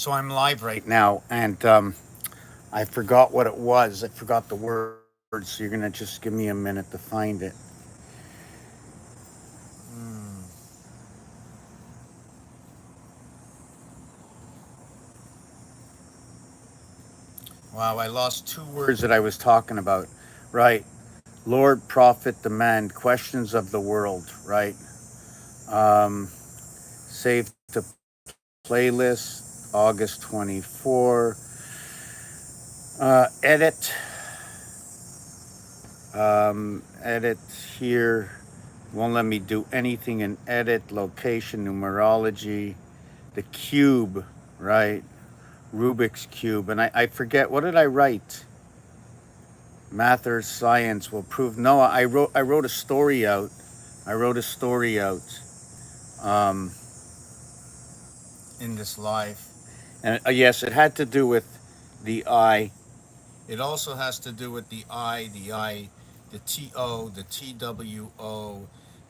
So I'm live right now, and I forgot what it was. I forgot the words, so you're gonna just give me a minute to find it. Hmm. Wow, I lost two words that I was talking about. Right, Lord, Prophet, Demand, Questions of the World. Right, save to playlist, August 24. Edit, edit here. Won't let me do anything in edit, location, numerology, the cube, right? Rubik's cube. And I forget, what did I write? Math or science will prove. No, I wrote a story out. I wrote a story out um, in this live. And yes, it had to do with the I. It also has to do with the I, the TO, the TWO,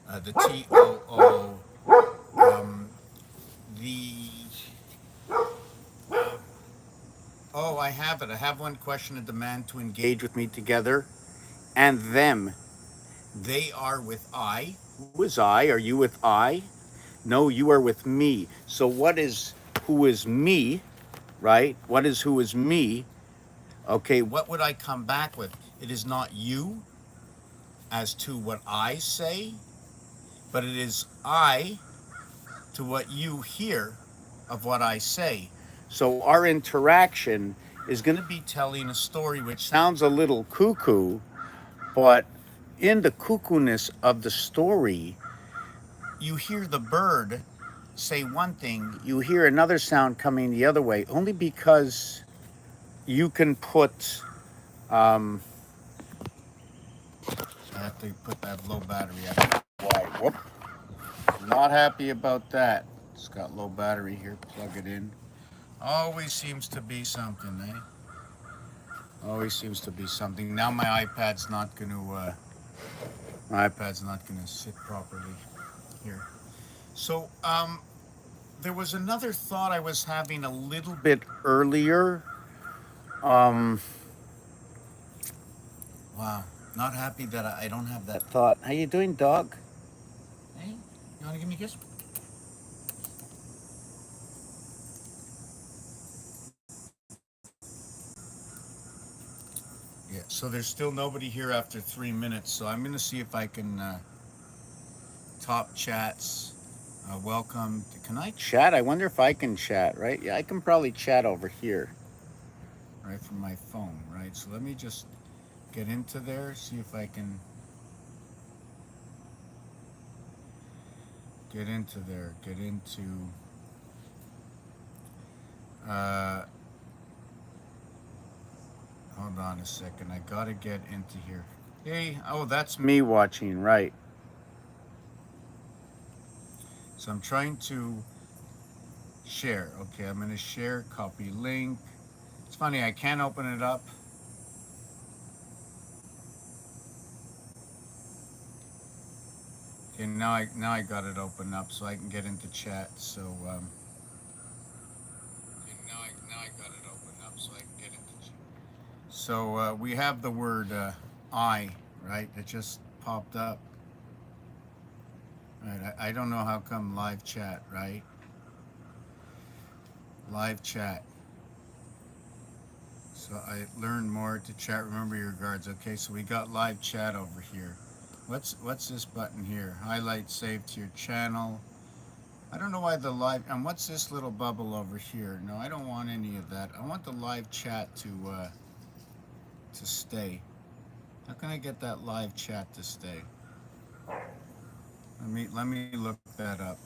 the TOO, the oh, I have it. I have one question, a demand to engage with me together, and them. They are with I. Who is I? Are you with I? No, you are with me. So what is who is me, right? What is who is me? Okay, what would I come back with? It is not you as to what I say, but it is I to what you hear of what I say. So our interaction is going to be telling a story which sounds a little cuckoo, but in the cuckoo-ness of the story, you hear the bird say one thing, you hear another sound coming the other way, only because you can put. Um, I have to put that low battery. I don't know why. Whoop. Not happy about that. It's got low battery here. Plug it in. Always seems to be something, eh? Always seems to be something. Now my iPad's not gonna sit properly here. So there was another thought I was having a little bit earlier. Um, wow, not happy that I don't have that thought. How you doing, dog? Hey, you wanna give me a kiss? Yeah. So there's still nobody here after 3 minutes. So I'm gonna see if I can top chats. Welcome. Can I chat? I wonder if I can chat. Right? Yeah, I can probably chat over here. Right from my phone. Right. So let me just get into there. See if I can get into there. Get into. Uh, Hold on a second. I gotta get into here. Hey. Oh, that's me watching. Right. So I'm trying to share. Okay. I'm gonna share. Copy link. It's funny. I can't open it up. Okay, now I got it open up so I can get into chat. So okay, now I got it open up so I can get into chat. So we have the word I, right? It just popped up. Right. I don't know how come live chat, right? Live chat. So I learned more to chat. Remember your guards. Okay, so we got live chat over here. What's this button here? Highlight save to your channel. I don't know why the live, and what's this little bubble over here? No, I don't want any of that. I want the live chat to stay. How can I get that live chat to stay? Let me look that up.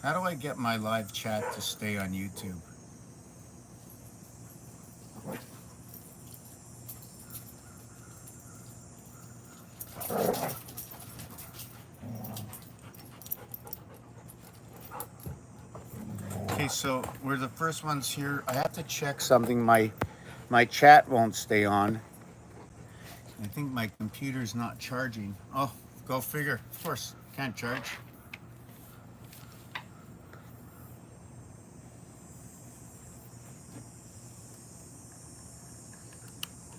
How do I get my live chat to stay on YouTube? Okay, so we're the first ones here. I have to check something. My chat won't stay on. I think my computer's not charging. Oh, go figure. Of course, can't charge.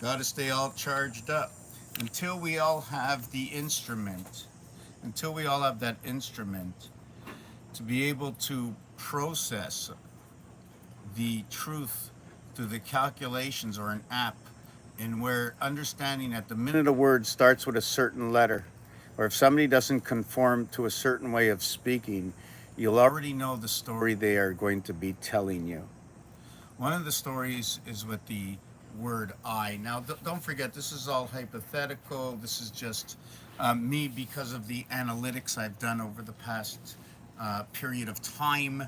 Got to stay all charged up until we all have the instrument, until we all have that instrument to be able to process the truth through the calculations or an app, and where understanding that the minute a word starts with a certain letter, or if somebody doesn't conform to a certain way of speaking, you'll already know the story they are going to be telling you. One of the stories is with the word I. Now, don't forget, this is all hypothetical. This is just me because of the analytics I've done over the past period of time.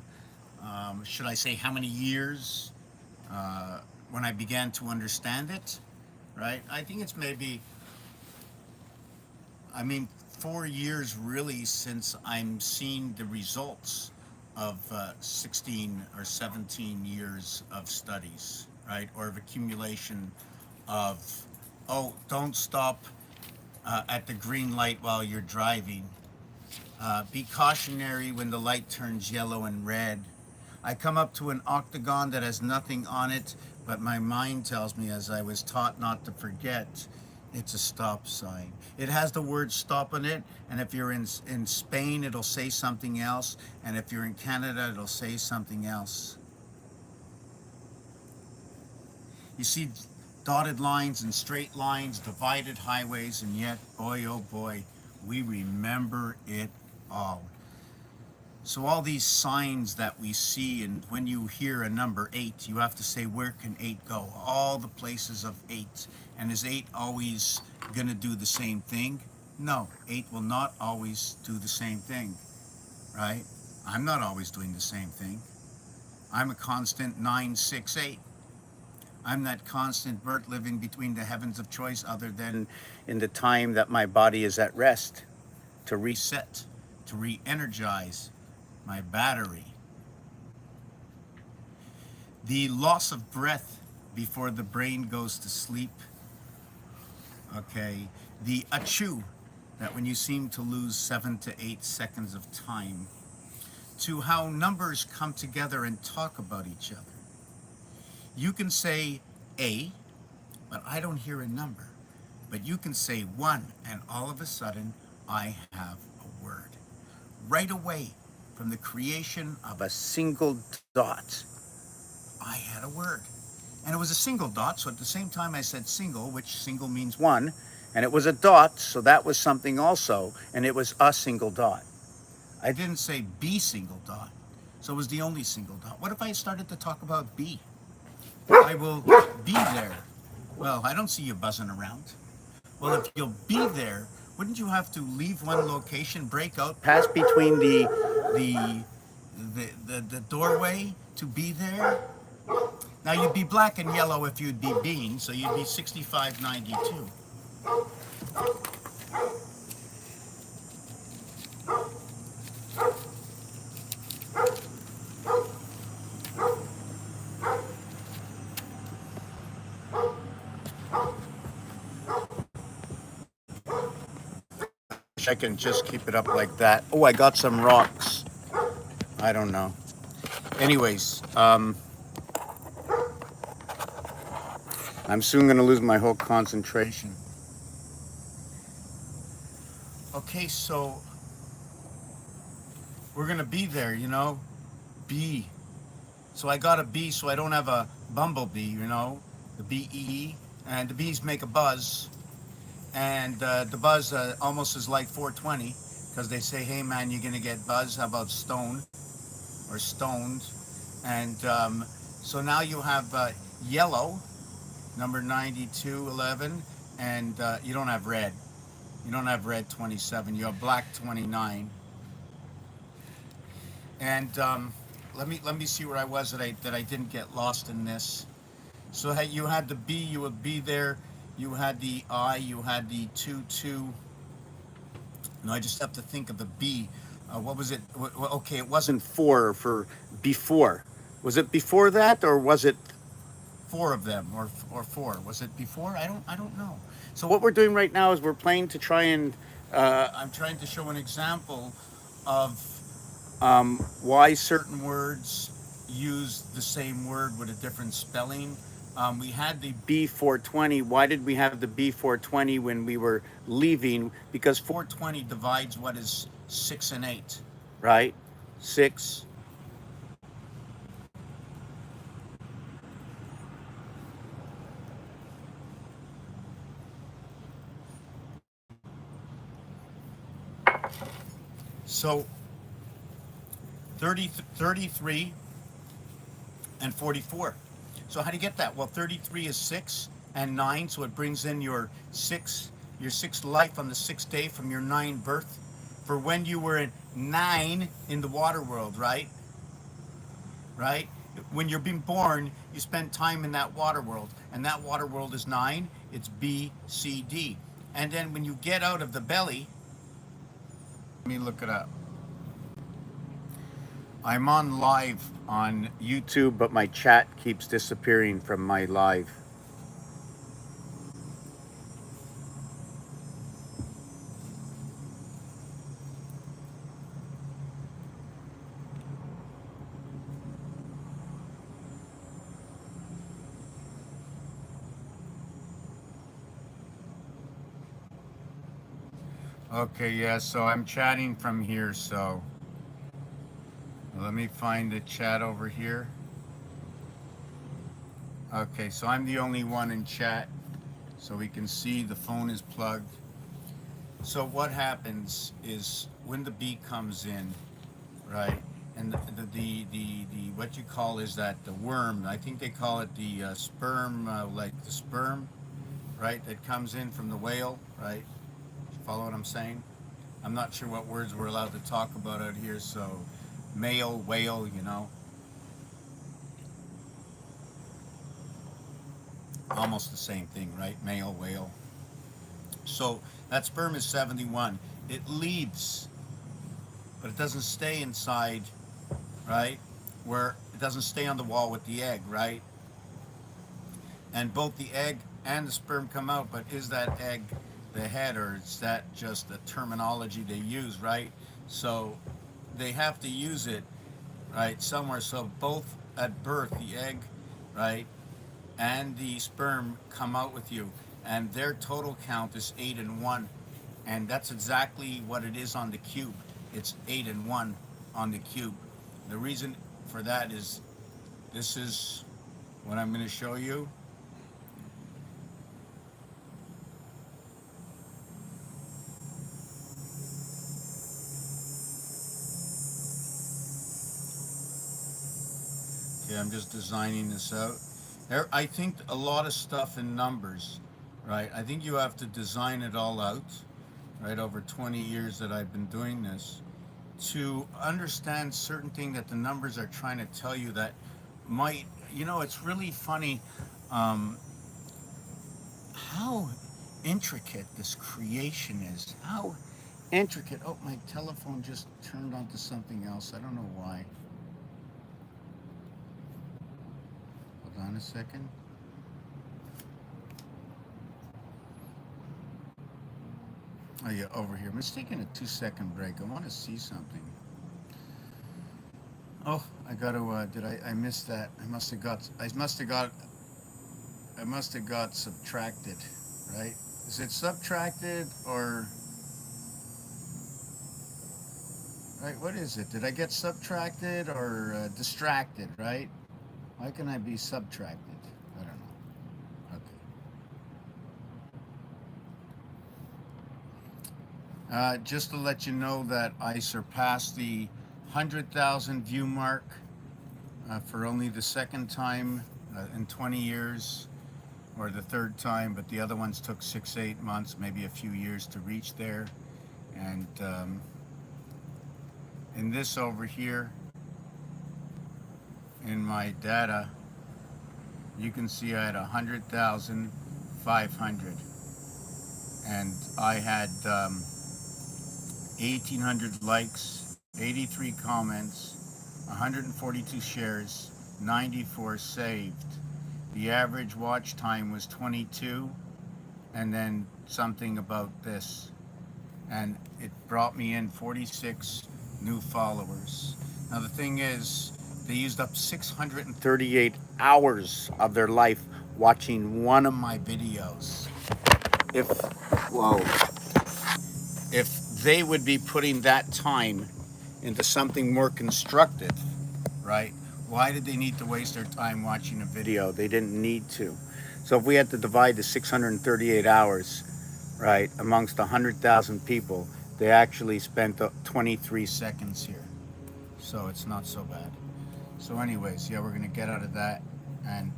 Should I say how many years when I began to understand it, right? I think it's maybe, 4 years really since I'm seeing the results of 16 or 17 years of studies, right? Or of accumulation of, oh, don't stop at the green light while you're driving. Be cautionary when the light turns yellow and red. I come up to an octagon that has nothing on it, but my mind tells me, as I was taught not to forget, it's a stop sign. It has the word stop on it, and if you're in Spain, it'll say something else, and if you're in Canada, it'll say something else. You see dotted lines and straight lines, divided highways, and yet, boy, oh boy, we remember it all. So all these signs that we see, and when you hear a number 8, you have to say, where can 8 go? All the places of 8. And is 8 always going to do the same thing? No, 8 will not always do the same thing, right? I'm not always doing the same thing. I'm a constant 9, 6, 8. I'm that constant bird living between the heavens of choice, other than in the time that my body is at rest, to reset, to re-energize my battery. The loss of breath before the brain goes to sleep. Okay, the achoo, that when you seem to lose 7 to 8 seconds of time, to how numbers come together and talk about each other. You can say A, but I don't hear a number. But you can say 1, and all of a sudden, I have a word. Right away, from the creation of a single dot, I had a word. And it was a single dot, so at the same time I said single, which single means 1, and it was a dot, so that was something also, and it was a single dot. I didn't say B single dot, so it was the only single dot. What if I started to talk about B? I will be there. Well, I don't see you buzzing around. Well, if you'll be there, wouldn't you have to leave one location, break out, pass between the doorway to be there? Now you'd be black and yellow if you'd be bean, so you'd be 6592. I can just keep it up like that. Oh, I got some rocks. I don't know. Anyways, I'm soon going to lose my whole concentration. Okay, so we're going to be there, B. So I got a B, so I don't have a bumblebee, the B-E-E. And the bees make a buzz. And the buzz almost is like 420, because they say, hey man, you're going to get buzz. How about stone or stoned? And so now you have yellow, number 9211, and you don't have red. You don't have red 27. You have black 29. And let me see where I was that I didn't get lost in this. So you had the B, you would be there. You had the I, you had the 2-2. No, I just have to think of the B. What was it? Okay, it wasn't 4 for before. Was it before that, or was it 4 of them, or 4? Was it before? I don't know. So what we're doing right now is we're playing to try and I'm trying to show an example of why certain words use the same word with a different spelling, We had the B420. Why did we have the B420 when we were leaving? Because 420 divides what is 6 and 8, right? 6. So 33 and 44. So how do you get that? Well, 33 is 6 and 9, so it brings in your sixth life on the sixth day from your 9 birth for when you were in 9 in the water world, right? Right? When you're being born, you spend time in that water world, and that water world is 9. It's B, C, D. And then when you get out of the belly, let me look it up. I'm on live on YouTube, but my chat keeps disappearing from my live. Okay, yeah, so I'm chatting from here, so let me find the chat over here. Okay, so I'm the only one in chat, so we can see the phone is plugged. So what happens is when the bee comes in, right, and the what you call is that the worm, I think they call it the sperm, like the sperm, right, that comes in from the whale, right? Follow what I'm saying? I'm not sure what words we're allowed to talk about out here, so male, whale, almost the same thing, right? Male, whale. So that sperm is 71. It leaves, but it doesn't stay inside, right? Where it doesn't stay on the wall with the egg, right? And both the egg and the sperm come out, but is that egg the head, or is that just the terminology they use, right? So they have to use it, right, somewhere. So both at birth, the egg, right, and the sperm come out with you, and their total count is 8 and 1, and that's exactly what it is on the cube. It's 8 and 1 on the cube. The reason for that is this is what I'm going to show you. Okay, I'm just designing this out. I think a lot of stuff in numbers, right? I think you have to design it all out, right, over 20 years that I've been doing this, to understand certain thing that the numbers are trying to tell you that might, it's really funny how intricate this creation is. How intricate. Oh, my telephone just turned onto something else. I don't know why. Hold on a second. Oh yeah, over here. I'm just taking a 2-second break. I want to see something. Oh, I got to. I missed that? I must have got subtracted, right? Is it subtracted or right? What is it? Did I get subtracted or distracted? Right? Why can I be subtracted? I don't know. Okay. Just to let you know that I surpassed the 100,000 view mark for only the second time in 20 years, or the third time, but the other ones took 6-8 months, maybe a few years to reach there. And in this over here, in my data, you can see I had 100,500, and I had 1,800 likes, 83 comments, 142 shares, 94 saved. The average watch time was 22, and then something about this, and it brought me in 46 new followers. Now the thing is, they used up 638 hours of their life watching one of my videos, if, whoa, if they would be putting that time into something more constructive, right? Why did they need to waste their time watching a video? They didn't need to. So if we had to divide the 638 hours, right, amongst 100,000 people, they actually spent 23 seconds here. So it's not so bad. So anyways, yeah, we're going to get out of that. And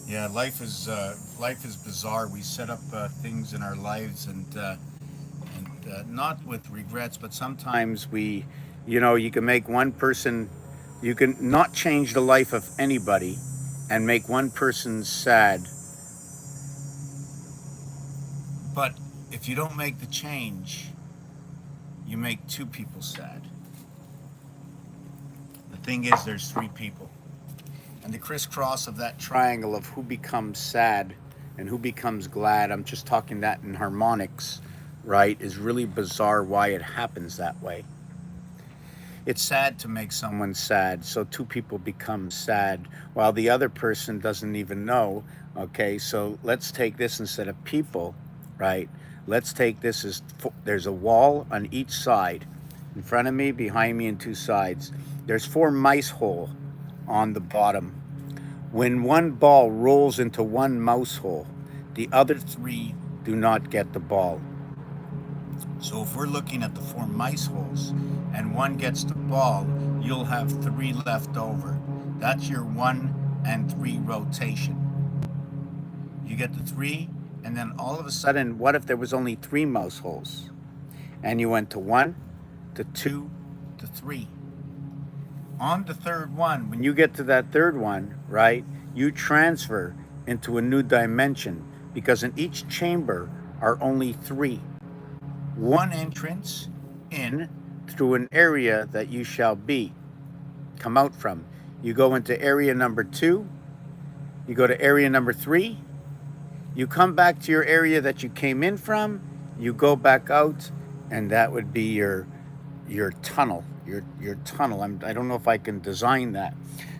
yeah, life is bizarre. We set up things in our lives, and not with regrets, but sometimes we, you can make one person, you can not change the life of anybody and make one person sad. But if you don't make the change, you make two people sad. The thing is, there's three people. And the crisscross of that triangle of who becomes sad and who becomes glad, I'm just talking that in harmonics, right, is really bizarre why it happens that way. It's sad to make someone sad, so two people become sad while the other person doesn't even know. Okay, so let's take this instead of people, right? Let's take this as there's a wall on each side, in front of me, behind me, and two sides. There's 4 mice hole on the bottom. When one ball rolls into one mouse hole, the other 3 do not get the ball. So if we're looking at the 4 mice holes and one gets the ball, you'll have 3 left over. That's your 1 and 3 rotation. You get the 3, and then all of a sudden, what if there was only 3 mouse holes? And you went to 1, to 2, to 3. On the third one, when you get to that third one, right, you transfer into a new dimension, because in each chamber are only 3. 1 entrance in through an area that you shall come out from. You go into area number 2, you go to area number 3, you come back to your area that you came in from, you go back out, and that would be your tunnel, your tunnel. I don't know if I can design that.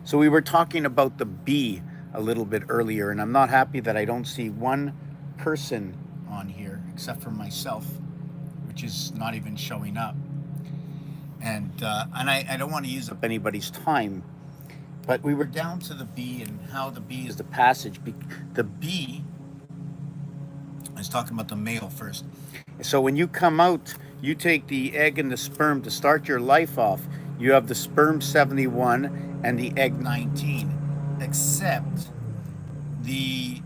So we were talking about the bee a little bit earlier, and I'm not happy that I don't see one person on here except for myself, which is not even showing up. And I don't want to use up anybody's time, but we were down to the bee and how the bee is the passage. The bee, I was talking about the male first. So when you come out, you take the egg and the sperm to start your life off. You have the sperm 71 and the egg 19, except the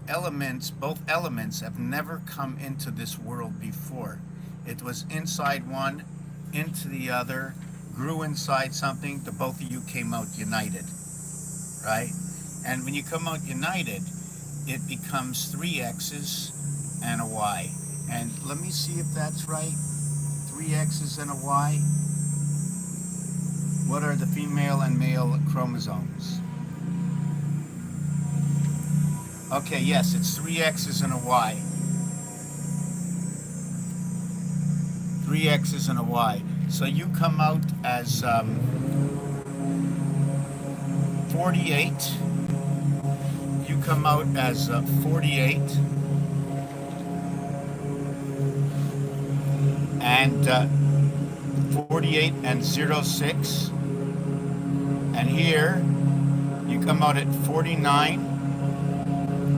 elements, both elements have never come into this world before. It was inside one, into the other, grew inside something, the both of you came out united, right? And when you come out united, it becomes 3 X's and a Y. And let me see if that's right. 3 X's and a Y. What are the female and male chromosomes? Okay, yes, it's 3 X's and a Y. 3 X's and a Y. So you come out as 48. You come out as 48. And 48 and 06. And here you come out at 49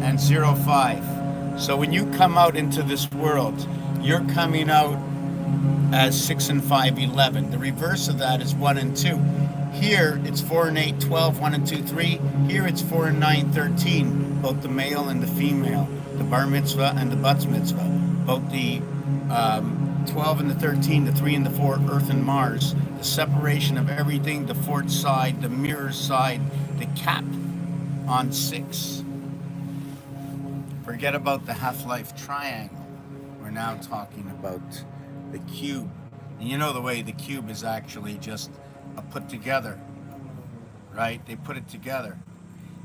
and 05. So when you come out into this world, you're coming out as 6 and 5, 11. The reverse of that is 1 and 2. Here it's 4 and 8, 12, 1 and 2, 3. Here it's 4 and 9, 13. Both the male and the female, the bar mitzvah and the bat mitzvah, both the 12 and the 13, the 3 and the 4, Earth and Mars, the separation of everything, the fourth side, the mirror side, the cap on 6. Forget about the half-life triangle. We're now talking about the cube. And you know the way the cube is actually just put together, right? They put it together.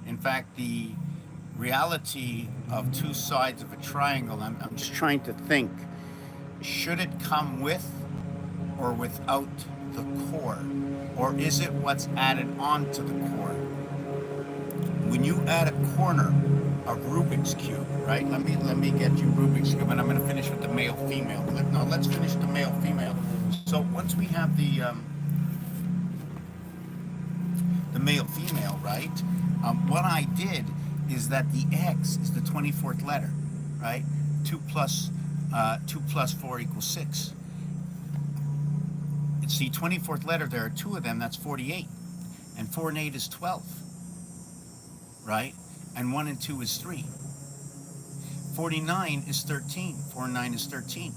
In fact, the reality of 2 sides of a triangle, I'm just trying to think, should it come with or without the core? or is it what's added onto the core? When you add a corner of Rubik's Cube, right? Let me get you Rubik's Cube, and I'm going to finish with the male-female. No, let's finish the male-female. So once we have the male-female, right? What I did is that the X is the 24th letter, right? 2 plus 4 equals 6. It's the 24th letter. There are 2 of them. That's 48. And 4 and 8 is 12, right? And 1 and 2 is 3. 49 is 13. 4 and 9 is 13,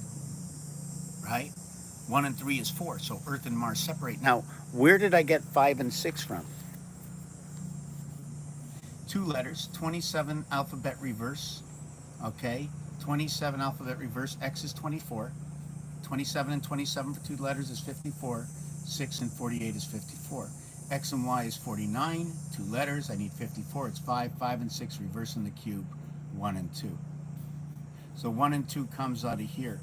right? 1 and 3 is 4. So Earth and Mars separate. Now, where did I get 5 and 6 from? 2 letters, 27 alphabet reverse, okay? 27 alphabet reverse, X is 24. 27 and 27 for 2 letters is 54. 6 and 48 is 54. X and Y is 49, 2 letters, I need 54, it's 5. 5 and 6 reverse in the cube, 1 and 2. So 1 and 2 comes out of here.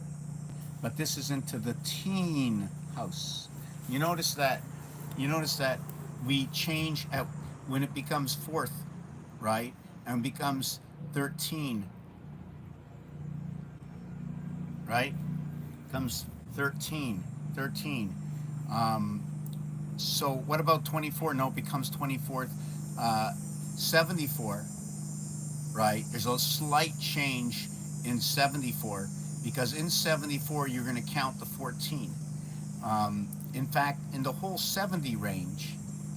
But this is into the teen house. You notice that we change at, when it becomes 4th, right? And becomes 13, right? Comes 13. So what about 24? No, it becomes 24th. 74, right? There's a slight change in 74 because in 74 you're going to count the 14. In fact, in the whole 70 range,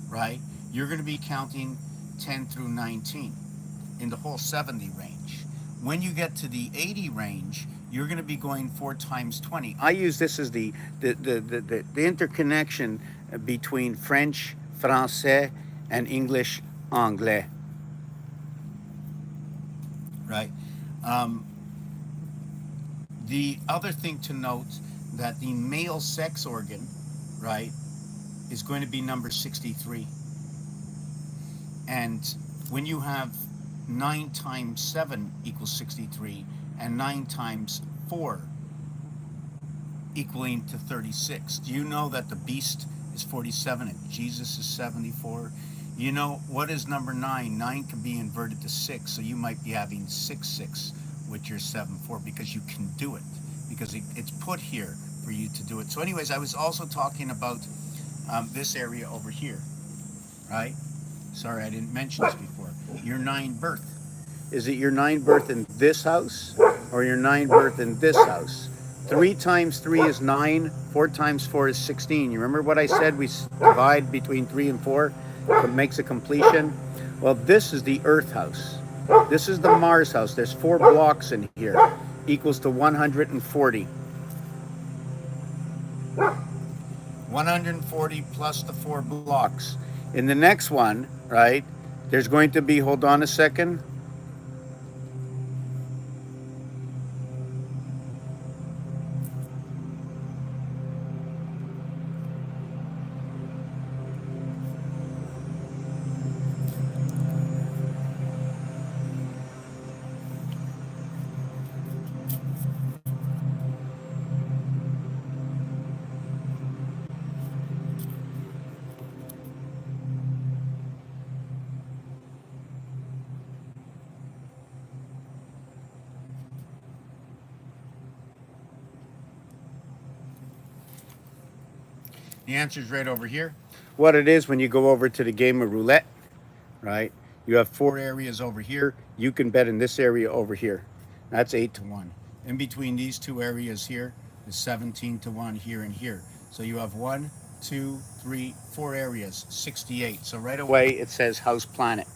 right, you're going to be counting 10 through 19 in the whole 70 range. When you get to the 80 range, you're going to be going 4 times 20. I use this as the interconnection between French, Français, and English, Anglais. Right? The other thing to note that the male sex organ, right, is going to be number 63. And when you have 9 times 7 equals 63, and 9 times 4 equaling to 36. Do you know that the beast is 47 and Jesus is 74? You know, what is number 9? 9 can be inverted to 6, so you might be having 6, 6 with your 7, 4 because you can do it, because it's put here for you to do it. So anyways, I was also talking about this area over here, right? Sorry, I didn't mention this before. Your 9 birth. Is it your 9 birth in this house or your 9 birth in this house? 3 times 3 is 9. 4 times 4 is 16. You remember what I said? We divide between 3 and 4. It makes a completion. Well, this is the Earth house. This is the Mars house. There's 4 blocks in here. Equals to 140. 140 plus the 4 blocks. In the next one, right, there's going to be, hold on a second. The answer is right over here. What it is, when you go over to the game of roulette, right, you have 4 areas over here. You can bet in this area over here. That's 8 to 1. In between these 2 areas here is 17 to 1 here and here. So you have 1, 2, 3, 4 areas, 68. So right away it says house planet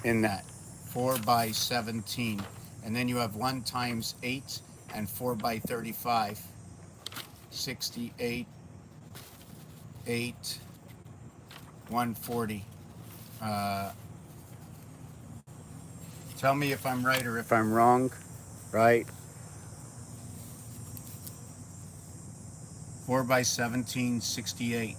in that. 4 by 17. And then you have 1 times 8 and 4 by 35. 68. 8, 140. Tell me if I'm right or if I'm wrong, right? 4 by 17, 68.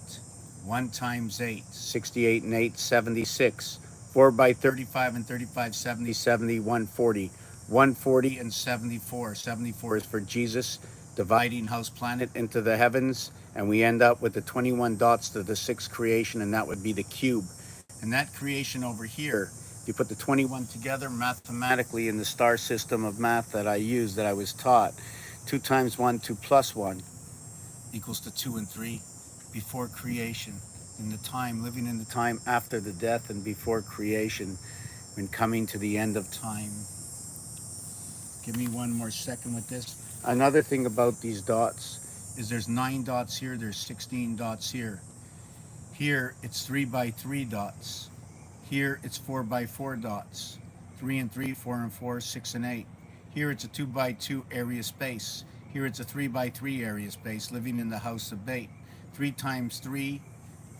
1 times 8, 68 and 8, 76. 4 by 35 and 35, 70, 70, 140. 140 and 74. 74 is for Jesus. dividing house planet into the heavens, and we end up with the 21 dots to the sixth creation, and that would be the cube. And that creation over here, you put the 21 together mathematically in the star system of math that I use, that I was taught. 2 times 1, 2 plus 1 equals to 2 and 3 before creation. In the time, living in the time after the death and before creation, when coming to the end of time. Give me one more second with this. Another thing about these dots is there's 9 dots here, there's 16 dots here. Here it's 3 by 3 dots. Here it's 4 by 4 dots. 3 and 3, 4 and 4, 6 and 8. Here it's a 2 by 2 area space. Here it's a 3 by 3 area space, living in the house of bait. 3 times 3,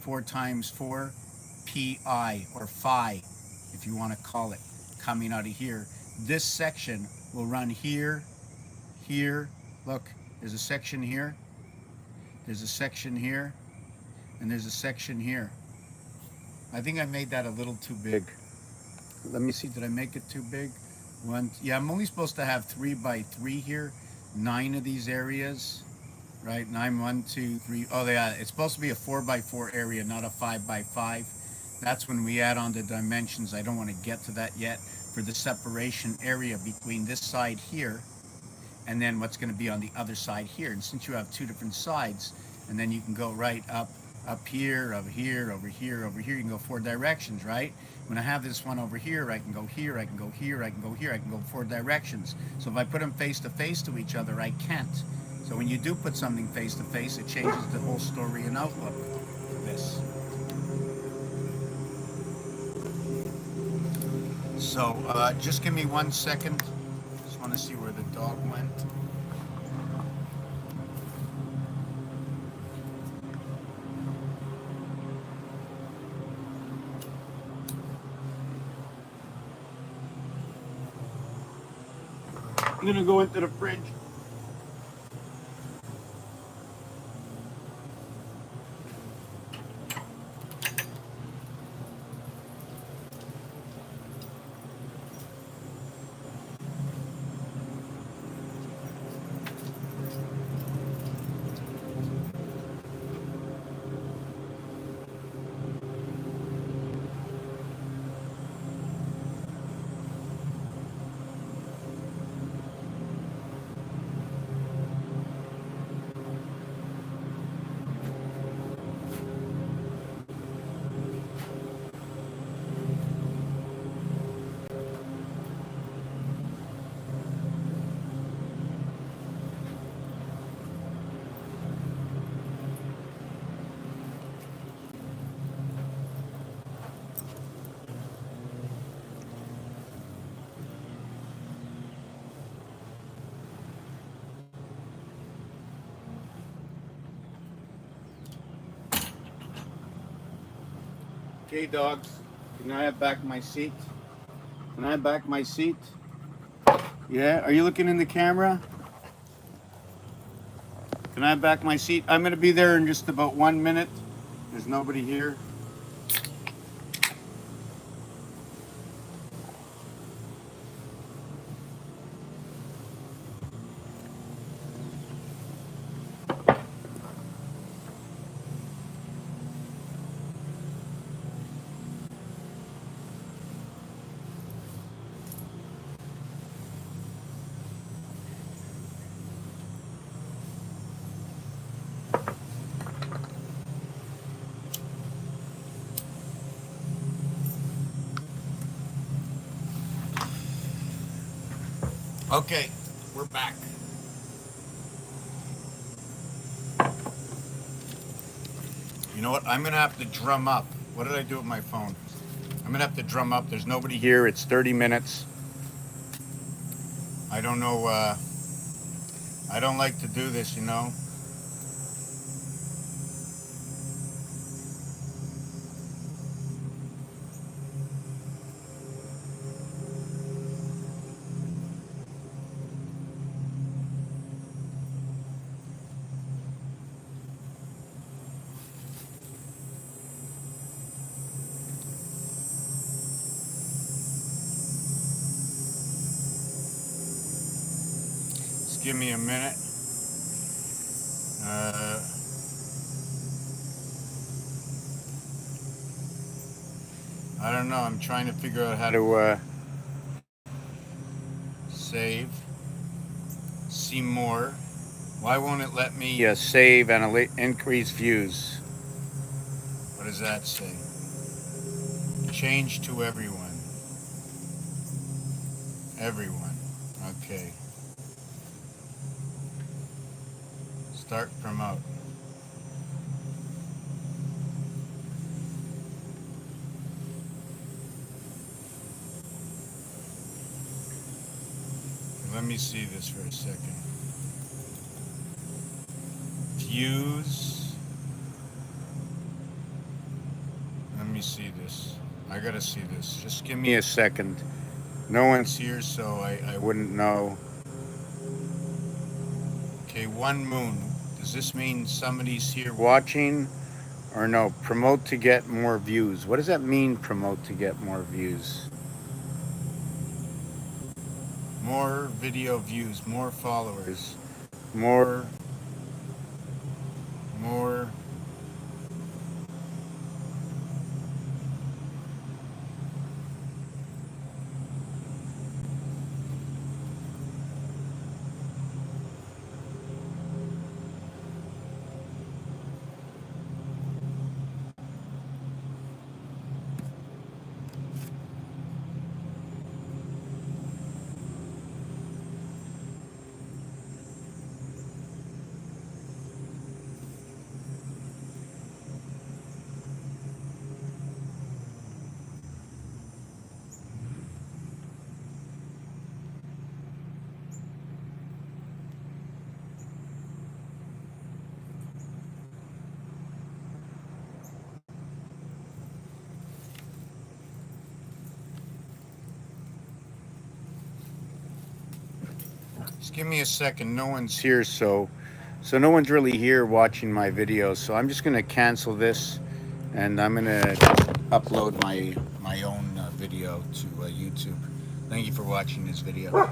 4 times 4, pi, or phi, if you want to call it, coming out of here. This section will run here, here. Look, there's a section here, there's a section here, and there's a section here. I think I made that a little too big. Let me see, did I make it too big? Yeah, I'm only supposed to have 3 by 3 here, 9 of these areas, right? 9, 1, 2, 3. Oh, yeah, it's supposed to be a 4 by 4 area, not a 5 by 5. That's when we add on the dimensions. I don't want to get to that yet, for the separation area between this side here and then what's going to be on the other side here. And since you have 2 different sides, and then you can go right up here, over here, over here, over here. You can go 4 directions, right? When I have this one over here, I can go here, I can go here, I can go here, I can go 4 directions. So if I put them face to face to each other, I can't. So when you do put something face to face, it changes the whole story and outlook for this. So just give me 1 second. Just want to see where the dog went. I'm gonna go into the fridge. Okay, dogs, can I have back my seat? Can I have back my seat? Yeah, are you looking in the camera? Can I have back my seat? I'm gonna be there in just about 1 minute. There's nobody here. Okay, we're back. You know what? I'm gonna have to drum up. What did I do with my phone? I'm gonna have to drum up. There's nobody here. It's 30 minutes. I don't know. I don't like to do this, you know. Just give me a minute. Uh, I don't know. I'm trying to figure out how to save. See more. Why won't it let me save and increase views? What does that say? Change to everyone. Everyone. Okay. Start promote. Let me see this for a second. Views. Let me see this. I gotta see this. Just give me a second. No one's here, so I wouldn't know. Okay, 1 moon. Does this mean somebody's here watching? Or no, promote to get more views. What does that mean, promote to get more views? More video views, more followers, more. Just give me a second. No one's here, so no one's really here watching my videos. So I'm just gonna cancel this, and I'm gonna upload my own video to YouTube. Thank you for watching this video.